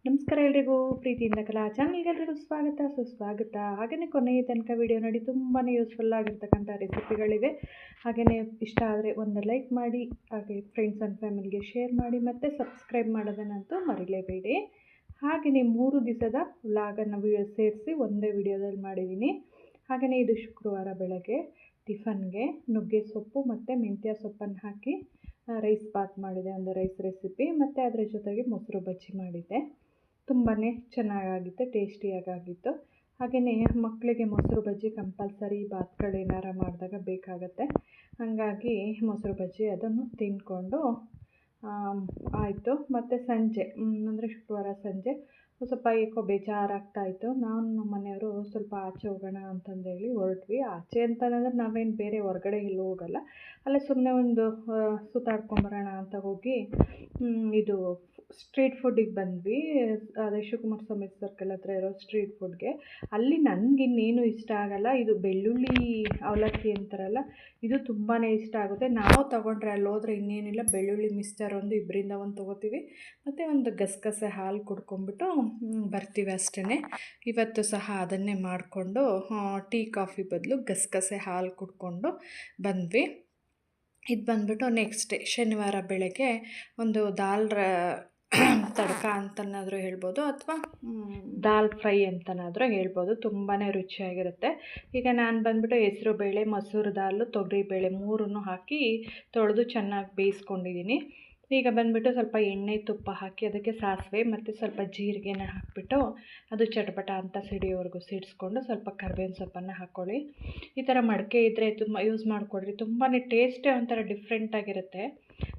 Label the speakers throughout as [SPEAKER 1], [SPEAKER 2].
[SPEAKER 1] ನಮಸ್ಕಾರ ಎಲ್ರಿಗೂ ಪ್ರೀತಿಯಿಂದ ಕಲಾ ಚಾನಲ್ಗೆ ಎಲ್ರಿಗೂ ಸ್ವಾಗತ ಸುಸ್ವಾಗತ. ಹಾಗೆಯೇ ಕೊನೆಯ ತನಕ ವಿಡಿಯೋ ನೋಡಿ ತುಂಬಾ ಯೂಸ್ಫುಲ್ ಆಗಿರ್ತಕ್ಕಂಥ ರೆಸಿಪಿಗಳಿವೆ. ಹಾಗೆಯೇ ಇಷ್ಟ ಆದರೆ ಒಂದು ಲೈಕ್ ಮಾಡಿ, ಹಾಗೆ ಫ್ರೆಂಡ್ಸ್ ಆ್ಯಂಡ್ ಫ್ಯಾಮಿಲಿಗೆ ಶೇರ್ ಮಾಡಿ, ಮತ್ತು ಸಬ್ಸ್ಕ್ರೈಬ್ ಮಾಡೋದನ್ನಂತೂ ಮರಿಲೇಬೇಡಿ. ಹಾಗೆಯೇ 3 ದಿವಸದ ವ್ಲಾಗನ್ನು ಸೇರಿಸಿ ಒಂದೇ ವಿಡಿಯೋದಲ್ಲಿ ಮಾಡಿದ್ದೀನಿ. ಹಾಗೆಯೇ ಇದು ಶುಕ್ರವಾರ ಬೆಳಗ್ಗೆ ಟಿಫನ್ಗೆ ನುಗ್ಗೆ ಸೊಪ್ಪು ಮತ್ತು ಮೆಂತ್ಯ ಸೊಪ್ಪನ್ನು ಹಾಕಿ ರೈಸ್ ಬಾತ್ ಮಾಡಿದೆ, ಒಂದು ರೈಸ್ ರೆಸಿಪಿ. ಮತ್ತು ಅದರ ಜೊತೆಗೆ ಮೊಸರು ಬಜ್ಜಿ ಮಾಡಿದ್ದೆ. ತುಂಬಾ ಚೆನ್ನಾಗಾಗಿತ್ತು, ಟೇಸ್ಟಿಯಾಗಿತ್ತು. ಹಾಗೆಯೇ ಮಕ್ಕಳಿಗೆ ಮೊಸರು ಬಜ್ಜಿ ಕಂಪಲ್ಸರಿ ಬಾತ್ಗಳೇನಾರು ಮಾಡಿದಾಗ ಬೇಕಾಗತ್ತೆ. ಹಾಗಾಗಿ ಮೊಸರು ಬಜ್ಜಿ ಅದನ್ನು ತಿಂದ್ಕೊಂಡು ಆಯಿತು. ಮತ್ತು ಸಂಜೆ ಅಂದರೆ ಶುಕ್ರವಾರ ಸಂಜೆ ಸ್ವಲ್ಪ ಏಕೋ ಬೇಜಾರಾಗ್ತಾಯಿತ್ತು. ನಾನು ನಮ್ಮ ಮನೆಯವರು ಸ್ವಲ್ಪ ಆಚೆ ಹೋಗೋಣ ಅಂತಂದೇಳಿ ಹೊರಟ್ವಿ. ಆಚೆ ಅಂತಂದರೆ ನಾವೇನು ಬೇರೆ ಹೊರಗಡೆ ಎಲ್ಲೂ ಹೋಗಲ್ಲ, ಅಲ್ಲೇ ಸುಮ್ಮನೆ ಒಂದು ಸುತ್ತಾಡ್ಕೊಂಬರೋಣ ಅಂತ ಹೋಗಿ ಇದು ಸ್ಟ್ರೀಟ್ ಫುಡ್ಡಿಗೆ ಬಂದ್ವಿ. ಅದೇ ಶಿವಕುಮಾರ ಸ್ವಾಮಿ ಸರ್ಕಲ್ ಹತ್ರ ಇರೋ ಸ್ಟ್ರೀಟ್ ಫುಡ್ಗೆ. ಅಲ್ಲಿ ನನಗಿನ್ನೇನು ಇಷ್ಟ ಆಗಲ್ಲ, ಇದು ಬೆಳ್ಳುಳ್ಳಿ ಅವಲಕ್ಕಿ ಅಂತಾರಲ್ಲ, ಇದು ತುಂಬಾ ಇಷ್ಟ ಆಗುತ್ತೆ. ನಾವು ತೊಗೊಂಡ್ರೆ ಅಲ್ಲಿ ಹೋದ್ರೆ ಇನ್ನೇನಿಲ್ಲ, ಬೆಳ್ಳುಳ್ಳಿ ಮಿಕ್ಸ್ಚರ್ ಒಂದು ಇಬ್ಬರಿಂದ ಒಂದು ತೊಗೋತೀವಿ, ಮತ್ತು ಒಂದು ಗಸಗಸೆ ಹಾಲು ಕುಡ್ಕೊಂಬಿಟ್ಟು ಬರ್ತೀವಿ ಅಷ್ಟೇ. ಇವತ್ತು ಸಹ ಅದನ್ನೇ ಮಾಡಿಕೊಂಡು ಟೀ ಕಾಫಿ ಬದಲು ಗಸಗಸೆ ಹಾಲು ಕುಡ್ಕೊಂಡು ಬಂದ್ವಿ. ಇದು ಬಂದ್ಬಿಟ್ಟು ನೆಕ್ಸ್ಟ್ ಡೇ ಶನಿವಾರ ಬೆಳಗ್ಗೆ ಒಂದು ತಡ್ಕ ಅಂತನಾದರೂ ಹೇಳ್ಬೋದು, ಅಥವಾ ದಾಲ್ ಫ್ರೈ ಅಂತನಾದರೂ ಹೇಳ್ಬೋದು. ತುಂಬಾ ರುಚಿಯಾಗಿರುತ್ತೆ. ಈಗ ನಾನು ಬಂದ್ಬಿಟ್ಟು ಹೆಸರು ಬೇಳೆ, ಮಸೂರು ದಾಲು, ತೊಗರಿಬೇಳೆ 3 ಹಾಕಿ ತೊಳೆದು ಚೆನ್ನಾಗಿ ಬೇಯಿಸ್ಕೊಂಡಿದ್ದೀನಿ. ಈಗ ಬಂದುಬಿಟ್ಟು ಸ್ವಲ್ಪ ಎಣ್ಣೆ ತುಪ್ಪ ಹಾಕಿ ಅದಕ್ಕೆ ಸಾಸಿವೆ ಮತ್ತು ಸ್ವಲ್ಪ ಜೀರಿಗೆನ ಹಾಕಿಬಿಟ್ಟು ಅದು ಚಟಪಟ ಅಂತ ಸಿಡಿಯೋವರೆಗೂ ಸಿಡಿಸ್ಕೊಂಡು ಸ್ವಲ್ಪ ಕರಿಬೇವಿನ ಸೊಪ್ಪನ್ನು ಹಾಕ್ಕೊಳ್ಳಿ. ಈ ಥರ ಮಡಿಕೆ ಇದ್ದರೆ ತುಂಬ ಯೂಸ್ ಮಾಡಿಕೊಡ್ರಿ, ತುಂಬಾ ಟೇಸ್ಟೇ ಒಂಥರ ಡಿಫ್ರೆಂಟಾಗಿರುತ್ತೆ.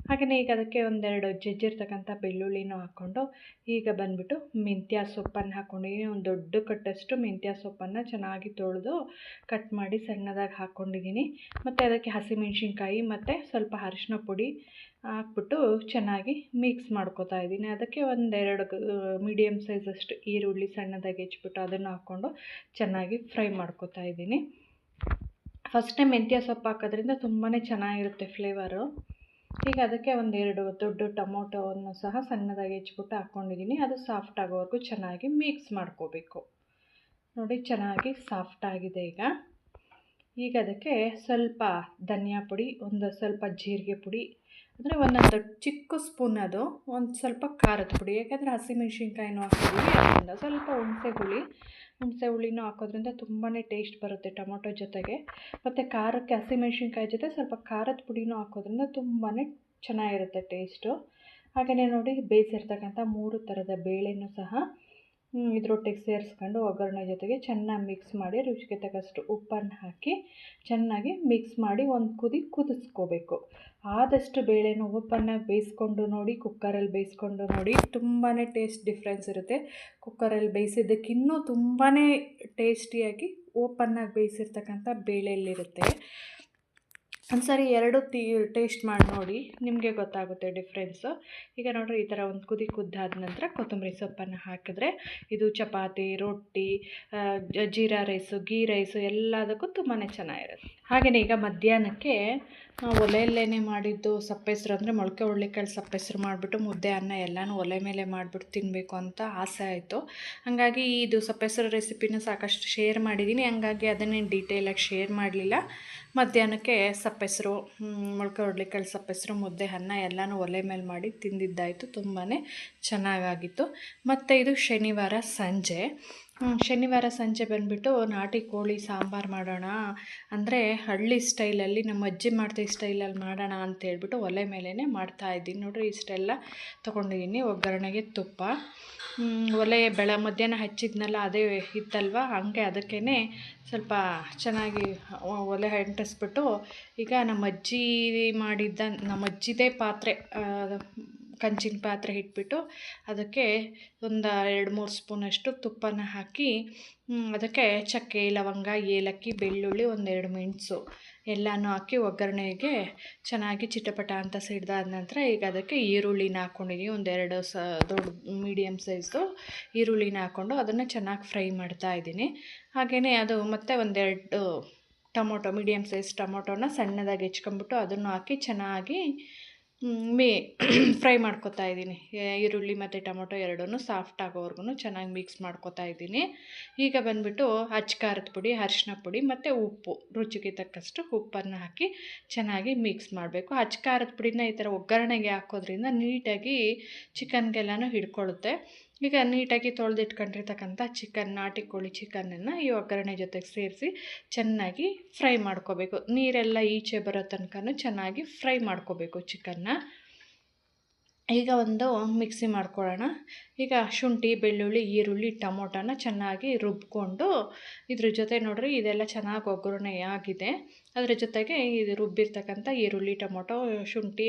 [SPEAKER 1] ಹಾಗೆಯೇ ಈಗ ಅದಕ್ಕೆ 1-2 ಜಜ್ಜಿರ್ತಕ್ಕಂಥ ಬೆಳ್ಳುಳ್ಳಿನೂ ಹಾಕ್ಕೊಂಡು, ಈಗ ಬಂದುಬಿಟ್ಟು ಮೆಂತ್ಯ ಸೊಪ್ಪನ್ನು ಹಾಕ್ಕೊಂಡಿದ್ದೀನಿ. ಒಂದು ದೊಡ್ಡ ಕಟ್ಟಷ್ಟು ಮೆಂತ್ಯ ಸೊಪ್ಪನ್ನು ಚೆನ್ನಾಗಿ ತೊಳೆದು ಕಟ್ ಮಾಡಿ ಸಣ್ಣದಾಗಿ ಹಾಕ್ಕೊಂಡಿದ್ದೀನಿ. ಮತ್ತು ಅದಕ್ಕೆ ಹಸಿಮೆಣ್ಸಿನ್ಕಾಯಿ ಮತ್ತು ಸ್ವಲ್ಪ ಅರಿಶಿನ ಪುಡಿ ಹಾಕ್ಬಿಟ್ಟು ಚೆನ್ನಾಗಿ ಮಿಕ್ಸ್ ಮಾಡ್ಕೊತಾ ಇದ್ದೀನಿ. ಅದಕ್ಕೆ 1-2 ಮೀಡಿಯಮ್ ಸೈಜಷ್ಟು ಈರುಳ್ಳಿ ಸಣ್ಣದಾಗಿ ಹೆಚ್ಚಿಬಿಟ್ಟು ಅದನ್ನು ಹಾಕ್ಕೊಂಡು ಚೆನ್ನಾಗಿ ಫ್ರೈ ಮಾಡ್ಕೊತಾ ಇದ್ದೀನಿ. ಫಸ್ಟೇ ಮೆಂತ್ಯ ಸೊಪ್ಪು ಹಾಕೋದ್ರಿಂದ ತುಂಬಾ ಚೆನ್ನಾಗಿರುತ್ತೆ ಫ್ಲೇವರು. ಈಗ ಅದಕ್ಕೆ 1-2 ದೊಡ್ಡ ಟೊಮೊಟೊವನ್ನು ಸಹ ಸಣ್ಣದಾಗಿ ಹೆಚ್ಚಿಬಿಟ್ಟು ಹಾಕ್ಕೊಂಡಿದ್ದೀನಿ. ಅದು ಸಾಫ್ಟ್ ಆಗೋವರೆಗೂ ಚೆನ್ನಾಗಿ ಮಿಕ್ಸ್ ಮಾಡ್ಕೋಬೇಕು. ನೋಡಿ, ಚೆನ್ನಾಗಿ ಸಾಫ್ಟ್ ಆಗಿದೆ. ಈಗ ಅದಕ್ಕೆ ಸ್ವಲ್ಪ ಧನಿಯಾ ಪುಡಿ, ಒಂದು ಸ್ವಲ್ಪ ಜೀರಿಗೆ ಪುಡಿ, ಅಂದರೆ ಒಂದೊಂದು ಚಿಕ್ಕ ಸ್ಪೂನ್, ಅದು ಒಂದು ಸ್ವಲ್ಪ ಖಾರದ ಪುಡಿ, ಯಾಕೆಂದರೆ ಹಸಿಮೆಣ್ಸಿನ್ಕಾಯಿನೂ ಹಾಕಿದ್ದೀವಿ, ಅದರಿಂದ ಸ್ವಲ್ಪ ಹುಣಸೆ ಹುಳಿನೂ ಹಾಕೋದ್ರಿಂದ ತುಂಬಾ ಟೇಸ್ಟ್ ಬರುತ್ತೆ ಟೊಮೊಟೊ ಜೊತೆಗೆ. ಮತ್ತು ಖಾರಕ್ಕೆ ಹಸಿಮೆಣ್ಸಿನ್ಕಾಯಿ ಜೊತೆ ಸ್ವಲ್ಪ ಖಾರದ ಪುಡಿನೂ ಹಾಕೋದ್ರಿಂದ ತುಂಬಾ ಚೆನ್ನಾಗಿರುತ್ತೆ ಟೇಸ್ಟು. ಹಾಗೆಯೇ ನೋಡಿ, ಬೇಯಿಸಿರ್ತಕ್ಕಂಥ 3 ಥರದ ಬೇಳೆನೂ ಸಹ ಇದರೊಟ್ಟಿಗೆ ಸೇರಿಸ್ಕೊಂಡು ಒಗ್ಗರಣೆ ಜೊತೆಗೆ ಚೆನ್ನಾಗಿ ಮಿಕ್ಸ್ ಮಾಡಿ, ರುಚಿಗೆ ತಕ್ಕಷ್ಟು ಉಪ್ಪನ್ನು ಹಾಕಿ ಚೆನ್ನಾಗಿ ಮಿಕ್ಸ್ ಮಾಡಿ ಒಂದು ಕುದಿಸ್ಕೋಬೇಕು. ಆದಷ್ಟು ಬೇಳೆನ ಓಪನ್ನಾಗಿ ಬೇಯಿಸ್ಕೊಂಡು ನೋಡಿ, ಕುಕ್ಕರಲ್ಲಿ ಬೇಯಿಸ್ಕೊಂಡು ನೋಡಿ, ತುಂಬಾ ಟೇಸ್ಟ್ ಡಿಫ್ರೆನ್ಸ್ ಇರುತ್ತೆ. ಕುಕ್ಕರಲ್ಲಿ ಬೇಯಿಸಿದ್ದಕ್ಕಿನ್ನೂ ತುಂಬಾ ಟೇಸ್ಟಿಯಾಗಿ ಓಪನ್ನಾಗಿ ಬೇಯಿಸಿರ್ತಕ್ಕಂಥ ಬೇಳೆಯಲ್ಲಿರುತ್ತೆ. ಒಂದ್ಸರಿ 2 ಟೇಸ್ಟ್ ಮಾಡಿ ನೋಡಿ, ನಿಮಗೆ ಗೊತ್ತಾಗುತ್ತೆ ಡಿಫ್ರೆನ್ಸು. ಈಗ ನೋಡಿರಿ, ಈ ಥರ ಒಂದು ಕುದ್ದಾದ ನಂತರ ಕೊತ್ತಂಬರಿ ಸೊಪ್ಪನ್ನು ಹಾಕಿದ್ರೆ ಇದು ಚಪಾತಿ, ರೊಟ್ಟಿ, ಜೀರಾ ರೈಸು, ಗೀ ರೈಸು ಎಲ್ಲದಕ್ಕೂ ತುಂಬಾ ಚೆನ್ನಾಗಿರುತ್ತೆ. ಹಾಗೆಯೇ ಈಗ ಮಧ್ಯಾಹ್ನಕ್ಕೆ ಒಲೆಯಲ್ಲೇ ಮಾಡಿದ್ದು ಸಪ್ಪೆಸರು, ಅಂದರೆ ಮೊಳಕೆ ಹುರುಳಿಕಾಳು ಸಪ್ಪೆಸರು ಮಾಡಿಬಿಟ್ಟು ಮುದ್ದೆ ಅನ್ನ ಎಲ್ಲನೂ ಒಲೆ ಮೇಲೆ ಮಾಡಿಬಿಟ್ಟು ತಿನ್ನಬೇಕು ಅಂತ ಆಸೆ ಆಯಿತು. ಹಾಗಾಗಿ ಇದು ಸಪ್ಪೆಸರು ರೆಸಿಪಿನ ಸಾಕಷ್ಟು ಶೇರ್ ಮಾಡಿದ್ದೀನಿ, ಹಾಗಾಗಿ ಅದನ್ನೇನು ಡೀಟೇಲಾಗಿ ಶೇರ್ ಮಾಡಲಿಲ್ಲ. ಮಧ್ಯಾಹ್ನಕ್ಕೆ ಸಪ್ಪೆಸರು, ಮೊಳಕೆ ಹುರುಳಿಕಾಳು ಸಪ್ಪೆಸರು, ಮುದ್ದೆ ಅನ್ನ ಎಲ್ಲನೂ ಒಲೆ ಮೇಲೆ ಮಾಡಿ ತಿಂದಿದ್ದಾಯಿತು. ತುಂಬಾ ಚೆನ್ನಾಗಾಗಿತ್ತು. ಮತ್ತು ಇದು ಶನಿವಾರ ಸಂಜೆ ಬಂದುಬಿಟ್ಟು ನಾಟಿ ಕೋಳಿ ಸಾಂಬಾರು ಮಾಡೋಣ, ಅಂದರೆ ಹಳ್ಳಿ ಸ್ಟೈಲಲ್ಲಿ ನಮ್ಮ ಅಜ್ಜಿ ಮಾಡ್ತಿದ್ದ ಸ್ಟೈಲಲ್ಲಿ ಮಾಡೋಣ ಅಂತ ಹೇಳ್ಬಿಟ್ಟು ಒಲೆ ಮೇಲೇ ಮಾಡ್ತಾಯಿದ್ದೀನಿ. ನೋಡಿರಿ, ಇಷ್ಟೆಲ್ಲ ತೊಗೊಂಡಿದ್ದೀನಿ. ಒಗ್ಗರಣೆಗೆ ತುಪ್ಪ, ಒಲೆ ಮಧ್ಯಾಹ್ನ ಹಚ್ಚಿದ್ನಲ್ಲ ಅದೇ ಇತ್ತಲ್ವ, ಹಾಗೆ ಅದಕ್ಕೇ ಸ್ವಲ್ಪ ಚೆನ್ನಾಗಿ ಒಲೆ ಅಂಟಿಸ್ಬಿಟ್ಟು, ಈಗ ನಮ್ಮ ಅಜ್ಜಿದೇ ಪಾತ್ರೆ, ಕಂಚಿನ ಪಾತ್ರೆ ಇಟ್ಬಿಟ್ಟು ಅದಕ್ಕೆ ಒಂದು 2-3 ಸ್ಪೂನಷ್ಟು ತುಪ್ಪನ ಹಾಕಿ, ಅದಕ್ಕೆ ಚಕ್ಕೆ, ಲವಂಗ, ಏಲಕ್ಕಿ, ಬೆಳ್ಳುಳ್ಳಿ, 1-2 ಮೆಣಸು ಎಲ್ಲನೂ ಹಾಕಿ ಒಗ್ಗರಣೆಗೆ ಚೆನ್ನಾಗಿ ಚಿಟಪಟ ಅಂತ ಸಿಡ್ದಾದ ನಂತರ ಈಗ ಅದಕ್ಕೆ ಈರುಳ್ಳಿನ ಹಾಕ್ಕೊಂಡಿದ್ದೀನಿ. 1-2 ದೊಡ್ಡ ಮೀಡಿಯಮ್ ಸೈಜು ಈರುಳ್ಳಿನ ಹಾಕ್ಕೊಂಡು ಅದನ್ನು ಚೆನ್ನಾಗಿ ಫ್ರೈ ಮಾಡ್ತಾಯಿದ್ದೀನಿ. ಹಾಗೆಯೇ ಅದು ಮತ್ತು 1-2 ಮೀಡಿಯಮ್ ಸೈಜ್ ಟೊಮೊಟೊನ ಸಣ್ಣದಾಗಿ ಹೆಚ್ಕೊಂಬಿಟ್ಟು ಅದನ್ನು ಹಾಕಿ ಚೆನ್ನಾಗಿ ಮೇ ಫ್ರೈ ಮಾಡ್ಕೊತಾ ಇದ್ದೀನಿ. ಈರುಳ್ಳಿ ಮತ್ತು ಟೊಮೊಟೊ ಎರಡೂ ಸಾಫ್ಟ್ ಆಗೋವರೆಗೂ ಚೆನ್ನಾಗಿ ಮಿಕ್ಸ್ ಮಾಡ್ಕೊತಾ ಇದ್ದೀನಿ. ಈಗ ಬಂದುಬಿಟ್ಟು ಖಾರದ ಪುಡಿ, ಅರಿಶಿನ ಪುಡಿ ಮತ್ತು ಉಪ್ಪು, ರುಚಿಗೆ ತಕ್ಕಷ್ಟು ಉಪ್ಪನ್ನು ಹಾಕಿ ಚೆನ್ನಾಗಿ ಮಿಕ್ಸ್ ಮಾಡಬೇಕು. ಖಾರದ ಪುಡಿನ ಈ ಥರ ಒಗ್ಗರಣೆಗೆ ಹಾಕೋದ್ರಿಂದ ನೀಟಾಗಿ ಚಿಕನ್ಗೆಲ್ಲನೂ ಹಿಡ್ಕೊಳ್ಳುತ್ತೆ. ಈಗ ನೀಟಾಗಿ ತೊಳೆದಿಟ್ಕೊಂಡಿರ್ತಕ್ಕಂಥ ನಾಟಿ ಕೋಳಿ ಚಿಕನನ್ನು ಈ ಒಗ್ಗರಣೆ ಜೊತೆಗೆ ಸೇರಿಸಿ ಚೆನ್ನಾಗಿ ಫ್ರೈ ಮಾಡ್ಕೋಬೇಕು. ನೀರೆಲ್ಲ ಈಚೆ ಬರೋ ತನಕ ಚೆನ್ನಾಗಿ ಫ್ರೈ ಮಾಡ್ಕೋಬೇಕು ಚಿಕನ್ನ. ಈಗ ಒಂದು ಮಿಕ್ಸಿ ಮಾಡ್ಕೊಳ್ಳೋಣ. ಈಗ ಶುಂಠಿ, ಬೆಳ್ಳುಳ್ಳಿ, ಈರುಳ್ಳಿ, ಟೊಮೊಟೊನ ಚೆನ್ನಾಗಿ ರುಬ್ಕೊಂಡು ಇದ್ರ ಜೊತೆ ನೋಡ್ರಿ ಇದೆಲ್ಲ ಚೆನ್ನಾಗಿ ಒಗ್ಗರಣೆ ಆಗಿದೆ. ಅದರ ಜೊತೆಗೆ ಇದು ರುಬ್ಬಿರ್ತಕ್ಕಂಥ ಈರುಳ್ಳಿ, ಟೊಮೊಟೊ,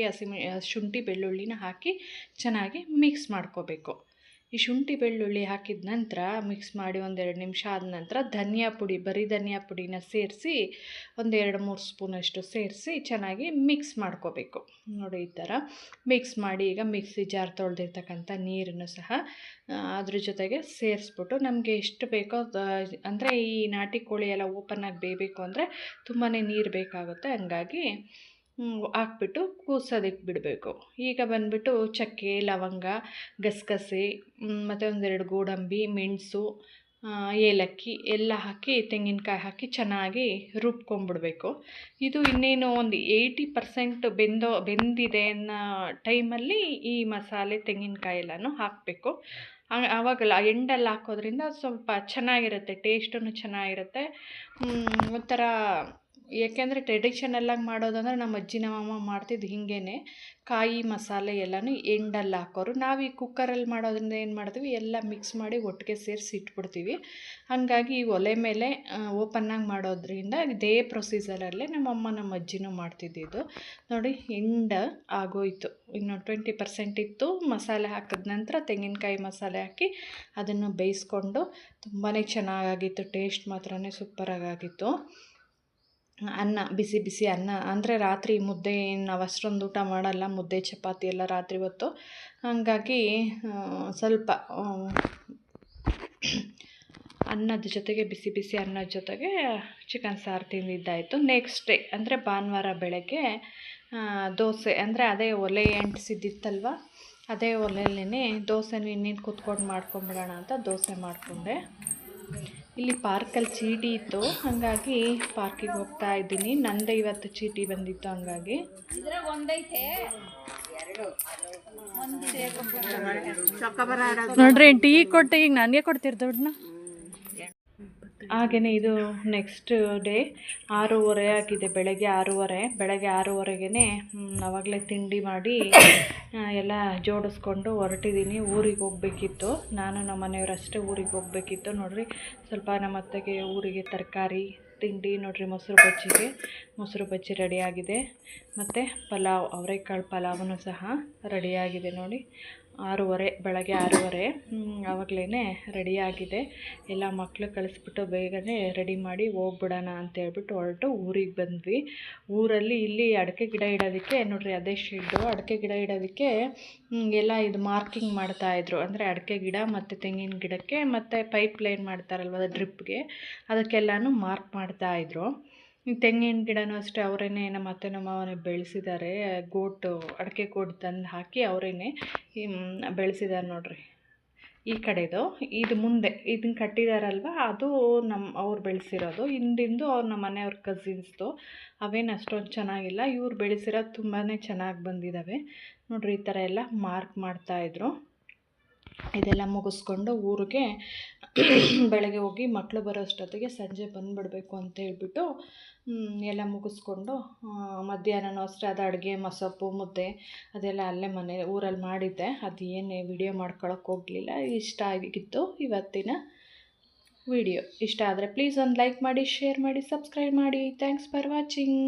[SPEAKER 1] ಶುಂಠಿ ಬೆಳ್ಳುಳ್ಳಿನ ಹಾಕಿ ಚೆನ್ನಾಗಿ ಮಿಕ್ಸ್ ಮಾಡ್ಕೋಬೇಕು. ಈ ಶುಂಠಿ ಬೆಳ್ಳುಳ್ಳಿ ಹಾಕಿದ ನಂತರ ಮಿಕ್ಸ್ ಮಾಡಿ 1-2 ನಿಮಿಷ ಆದ ನಂತರ ಬರೀ ಧನಿಯಾ ಪುಡಿನ ಸೇರಿಸಿ 1-2-3 ಸ್ಪೂನಷ್ಟು ಸೇರಿಸಿ ಚೆನ್ನಾಗಿ ಮಿಕ್ಸ್ ಮಾಡ್ಕೋಬೇಕು. ನೋಡಿ ಈ ಥರ ಮಿಕ್ಸ್ ಮಾಡಿ ಈಗ ಮಿಕ್ಸಿ ಜಾರ್ ತೊಳೆದಿರ್ತಕ್ಕಂಥ ನೀರನ್ನು ಸಹ ಅದ್ರ ಜೊತೆಗೆ ಸೇರಿಸ್ಬಿಟ್ಟು ನಮಗೆ ಎಷ್ಟು ಬೇಕೋ ಅಂದರೆ ಈ ನಾಟಿ ಕೋಳಿ ಎಲ್ಲ ಓಪನ್ನಾಗಿ ಬೇಯಬೇಕು ಅಂದರೆ ತುಂಬಾ ನೀರು ಬೇಕಾಗುತ್ತೆ. ಹಂಗಾಗಿ ಹಾಕ್ಬಿಟ್ಟು ಕೂಸೋದಕ್ಕೆ ಬಿಡಬೇಕು. ಈಗ ಬಂದುಬಿಟ್ಟು ಚಕ್ಕೆ, ಲವಂಗ, ಗಸಗಸೆ ಮತ್ತು 1-2 ಗೋಡಂಬಿ, ಮೆಣಸು, ಏಲಕ್ಕಿ ಎಲ್ಲ ಹಾಕಿ ತೆಂಗಿನಕಾಯಿ ಹಾಕಿ ಚೆನ್ನಾಗಿ ರುಬ್ಕೊಂಡ್ಬಿಡ್ಬೇಕು. ಇದು ಇನ್ನೇನು ಒಂದು 80% ಬೆಂದಿದೆ ಅನ್ನೋ ಟೈಮಲ್ಲಿ ಈ ಮಸಾಲೆ ತೆಂಗಿನಕಾಯಿ ಎಲ್ಲನೂ ಹಾಕಬೇಕು. ಆವಾಗಲ್ಲ ಎಂಡಲ್ಲಿ ಹಾಕೋದ್ರಿಂದ ಸ್ವಲ್ಪ ಚೆನ್ನಾಗಿರುತ್ತೆ, ಟೇಸ್ಟೂ ಚೆನ್ನಾಗಿರುತ್ತೆ. ಒಂಥರ ಏಕೆಂದರೆ ಟ್ರೆಡಿಷನಲ್ಲಾಗಿ ಮಾಡೋದಂದರೆ ನಮ್ಮ ಅಜ್ಜಿ ನಮ್ಮಮ್ಮ ಮಾಡ್ತಿದ್ದು ಹಿಂಗೇ, ಕಾಯಿ ಮಸಾಲೆ ಎಲ್ಲನೂ ಎಂಡಲ್ಲಿ ಹಾಕೋರು. ನಾವು ಈ ಕುಕ್ಕರಲ್ಲಿ ಮಾಡೋದ್ರಿಂದ ಏನು ಮಾಡ್ತೀವಿ, ಎಲ್ಲ ಮಿಕ್ಸ್ ಮಾಡಿ ಒಟ್ಟಿಗೆ ಸೇರಿಸಿ ಇಟ್ಬಿಡ್ತೀವಿ. ಹಾಗಾಗಿ ಈ ಒಲೆ ಮೇಲೆ ಓಪನ್ನಾಗಿ ಮಾಡೋದ್ರಿಂದ ಇದೇ ಪ್ರೊಸೀಜರಲ್ಲೇ ನಮ್ಮಮ್ಮ ನಮ್ಮ ಅಜ್ಜಿನೂ ಮಾಡ್ತಿದ್ದಿದ್ದು. ನೋಡಿ ಆಗೋಯಿತು, ಇನ್ನು 20% ಇತ್ತು. ಮಸಾಲೆ ಹಾಕಿದ ನಂತರ ತೆಂಗಿನಕಾಯಿ ಮಸಾಲೆ ಹಾಕಿ ಅದನ್ನು ಬೇಯಿಸ್ಕೊಂಡು ತುಂಬಾ ಚೆನ್ನಾಗಾಗಿತ್ತು. ಟೇಸ್ಟ್ ಮಾತ್ರ ಸೂಪರಾಗಿತ್ತು. ಅನ್ನ, ಬಿಸಿ ಬಿಸಿ ಅನ್ನ ಅಂದರೆ ರಾತ್ರಿ ಮುದ್ದೆ ನಾವು ಅಷ್ಟೊಂದು ಊಟ ಮಾಡಲ್ಲ, ಮುದ್ದೆ ಚಪಾತಿ ಎಲ್ಲ ರಾತ್ರಿ ಹೊತ್ತು. ಹಾಗಾಗಿ ಸ್ವಲ್ಪ ಅನ್ನದ ಜೊತೆಗೆ ಬಿಸಿ ಬಿಸಿ ಅನ್ನದ ಜೊತೆಗೆ ಚಿಕನ್ ಸಾರು ತಿಂದಿದ್ದಾಯಿತು. ನೆಕ್ಸ್ಟ್ ಡೇ ಅಂದರೆ ಭಾನುವಾರ ಬೆಳಗ್ಗೆ ದೋಸೆ, ಅಂದರೆ ಅದೇ ಒಲೆ ಅಂಟಿಸಿದ್ದಿತ್ತಲ್ವ, ಅದೇ ಒಲೆಯಲ್ಲೇ ದೋಸೆನೂ ಇನ್ನೇನು ಕೂತ್ಕೊಂಡು ಮಾಡ್ಕೊಂಬಿಡೋಣ ಅಂತ ದೋಸೆ ಮಾಡಿಕೊಂಡೆ. ಇಲ್ಲಿ ಪಾರ್ಕಲ್ಲಿ ಚೀಟಿ ಇತ್ತು, ಹಾಗಾಗಿ ಪಾರ್ಕಿಗೆ ಹೋಗ್ತಾ ಇದ್ದೀನಿ. ನಂದೇ ಇವತ್ತು ಚೀಟಿ ಬಂದಿತ್ತು, ಹಾಗಾಗಿ ನೋಡ್ರಿ ಟೀ ಕೊಟ್ಟೆ, ಈಗ ನನಗೆ ಕೊಡ್ತೀರಿ ದುಡ್ಡನ್ನ. ಹಾಗೆಯೇ ಇದು ನೆಕ್ಸ್ಟ್ ಡೇ 6:30 ಆಗಿದೆ, ಬೆಳಗ್ಗೆ 6:30. ಬೆಳಗ್ಗೆ 6:30ಗೆ ಆವಾಗಲೇ ತಿಂಡಿ ಮಾಡಿ ಎಲ್ಲ ಜೋಡಿಸ್ಕೊಂಡು ಹೊರಟಿದ್ದೀನಿ. ಊರಿಗೆ ಹೋಗಬೇಕಿತ್ತು, ನಾನು ನಮ್ಮ ಮನೆಯವರಷ್ಟೇ ಊರಿಗೆ ಹೋಗಬೇಕಿತ್ತು. ನೋಡಿರಿ ಸ್ವಲ್ಪ ನಮ್ಮ ಅತ್ತೆಗೆ ಊರಿಗೆ ತರಕಾರಿ ತಿಂಡಿ, ನೋಡಿರಿ ಮೊಸರು ಬಜ್ಜಿ ರೆಡಿಯಾಗಿದೆ. ಮತ್ತು ಪಲಾವ್, ಅವರೆಕಾಳು ಪಲಾವೂ ಸಹ ರೆಡಿಯಾಗಿದೆ. ನೋಡಿ 6:30, ಬೆಳಗ್ಗೆ 6:30 ಆವಾಗಲೇ ರೆಡಿಯಾಗಿದೆ. ಎಲ್ಲ ಮಕ್ಕಳು ಕಳಿಸ್ಬಿಟ್ಟು ಬೇಗನೆ ರೆಡಿ ಮಾಡಿ ಹೋಗ್ಬಿಡೋಣ ಅಂತೇಳ್ಬಿಟ್ಟು ಹೊರಟು ಊರಿಗೆ ಬಂದ್ವಿ. ಊರಲ್ಲಿ ಇಲ್ಲಿ ಅಡಿಕೆ ಗಿಡ ಇಡೋದಕ್ಕೆ ನೋಡಿರಿ, ಅದೇ ಶೆಡ್ಡು. ಅಡಿಕೆ ಗಿಡ ಇಡೋದಕ್ಕೆ ಎಲ್ಲ ಇದು ಮಾರ್ಕಿಂಗ್ ಮಾಡ್ತಾಯಿದ್ರು, ಅಂದರೆ ಅಡಿಕೆ ಗಿಡ ಮತ್ತು ತೆಂಗಿನ ಗಿಡಕ್ಕೆ ಮತ್ತು ಪೈಪ್ ಲೈನ್ ಮಾಡ್ತಾರಲ್ವ ಡ್ರಿಪ್ಗೆ, ಅದಕ್ಕೆಲ್ಲನೂ ಮಾರ್ಕ್ ಮಾಡ್ತಾಯಿದ್ರು. ತೆಂಗಿನ ಗಿಡನೂ ಅಷ್ಟೇ ಅವರೇ ನಮ್ಮ ಅತ್ತೆ ನಮ್ಮ ಮಾವನೇ ಬೆಳೆಸಿದ್ದಾರೆ. ಅಡಿಕೆ ಗೋಟು ತಂದು ಹಾಕಿ ಅವರೇ ಬೆಳೆಸಿದ್ದಾರೆ. ನೋಡಿರಿ ಈ ಕಡೆದು, ಇದು ಮುಂದೆ ಇದನ್ನು ಕಟ್ಟಿದಾರಲ್ವ, ಅದು ಅವ್ರು ಬೆಳೆಸಿರೋದು. ಹಿಂದಿಂದು ನಮ್ಮ ಮನೆಯವ್ರ ಕಸಿನ್ಸ್ದು, ಅವೇನು ಅಷ್ಟೊಂದು ಚೆನ್ನಾಗಿಲ್ಲ. ಇವ್ರು ಬೆಳೆಸಿರೋದು ತುಂಬಾ ಚೆನ್ನಾಗಿ ಬಂದಿದ್ದಾವೆ. ನೋಡಿರಿ ಈ ಥರ ಎಲ್ಲ ಮಾರ್ಕ್ ಮಾಡ್ತಾಯಿದ್ರು. ಇದೆಲ್ಲ ಮುಗಿಸ್ಕೊಂಡು ಊರಿಗೆ ಬೆಳಗ್ಗೆ ಹೋಗಿ ಮಕ್ಕಳು ಬರೋ ಅಷ್ಟೊತ್ತಿಗೆ ಸಂಜೆ ಬಂದುಬಿಡಬೇಕು ಅಂತ ಹೇಳ್ಬಿಟ್ಟು ಎಲ್ಲ ಮುಗಿಸ್ಕೊಂಡು ಮಧ್ಯಾಹ್ನನೂ ಅಷ್ಟೇ ಅದು ಅಡುಗೆ ಮಸೊಪ್ಪು ಮುದ್ದೆ ಅದೆಲ್ಲ ಅಲ್ಲೇ ಊರಲ್ಲಿ ಮಾಡಿದ್ದೆ. ಅದು ಏನು ವಿಡಿಯೋ ಮಾಡ್ಕೊಳಕ್ಕೆ ಹೋಗಲಿಲ್ಲ. ಇಷ್ಟ ಆಗಿತ್ತು ಇವತ್ತಿನ ವಿಡಿಯೋ. ಇಷ್ಟ ಆದರೆ ಪ್ಲೀಸ್ ಒಂದು ಲೈಕ್ ಮಾಡಿ, ಶೇರ್ ಮಾಡಿ, ಸಬ್ಸ್ಕ್ರೈಬ್ ಮಾಡಿ. Thanks for watching.